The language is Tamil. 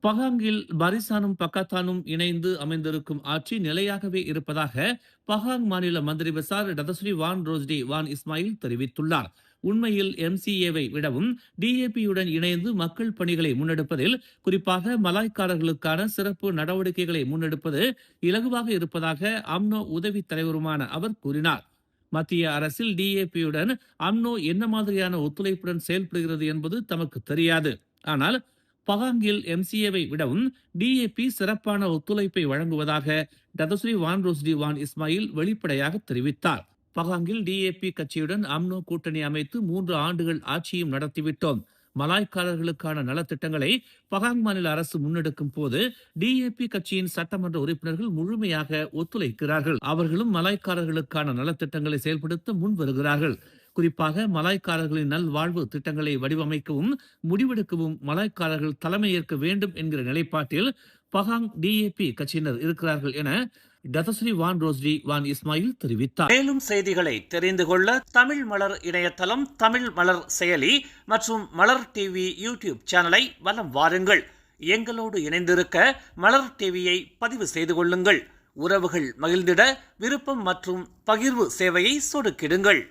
பகாங்கில் பரிசானும் பக்கத்தானும் இணைந்து அமைந்திருக்கும் ஆட்சி நிலையாகவே இருப்பதாக பகாங் மாநில மந்திரி பசார் டதஸ்ரீ வான் ரோஸ்டி வான் இஸ்மாயில் தெரிவித்துள்ளார். உண்மையில் எம்சிஏவை விடவும் டிஏபியுடன் இணைந்து மக்கள் பணிகளை முன்னெடுப்பதில், குறிப்பாக மலாய்க்காரர்களுக்கான சிறப்பு நடவடிக்கைகளை முன்னெடுப்பது இலகுவாக இருப்பதாக அம்னோ உதவி தலைவருமான அவர் கூறினார். மத்திய அரசில் டிஏபியுடன் அம்னோ என்ன மாதிரியான ஒத்துழைப்புடன் செயல்படுகிறது என்பது தமக்கு தெரியாது. ஆனால் பகாங்கில் எம்சிஏவை விடவும் டிஏபி சிறப்பான ஒத்துழைப்பை வழங்குவதாக டதஸ்ரீ வான் ரோஸ்டி வான் இஸ்மாயில் வெளிப்படையாக தெரிவித்தார். பகாங்கில் டிஏபி கட்சியுடன் அம்னோ கூட்டணி அமைத்து 3 ஆண்டுகள் ஆட்சியும் நடத்திவிட்டோம். மலாய்க்காரர்களுக்கான நலத்திட்டங்களை பகாங் மாநில அரசு முன்னெடுக்கும் போது டிஏபி கட்சியின் சட்டமன்ற உறுப்பினர்கள் முழுமையாக ஒத்துழைக்கிறார்கள். அவர்களும் மலாய்க்காரர்களுக்கான நலத்திட்டங்களை செயல்படுத்த முன் வருகிறார்கள். குறிப்பாக மலாய்க்காரர்களின் நல்வாழ்வு திட்டங்களை வடிவமைக்கவும் முடிவெடுக்கவும் மலாய்க்காரர்கள் தலைமையேற்க வேண்டும் என்கிற நிலைப்பாட்டில் பகாங் டிஏபி கட்சியினர் இருக்கிறார்கள் என டதஸ்ரீ வான் ரோஸ்டி வான் இஸ்மாயில் தெரிவித்தார். மேலும் செய்திகளை தெரிந்து கொள்ள தமிழ் மலர் இணையதளம், தமிழ் மலர் செயலி மற்றும் மலர் டிவி யூடியூப் சேனலை வலம் வாருங்கள். எங்களோடு இணைந்திருக்க மலர் டிவியை பதிவு செய்து கொள்ளுங்கள். உறவுகள் மகிழ்ந்திட விருப்பம் மற்றும் பகிர்வு சேவையை சொடுக்கிடுங்கள்.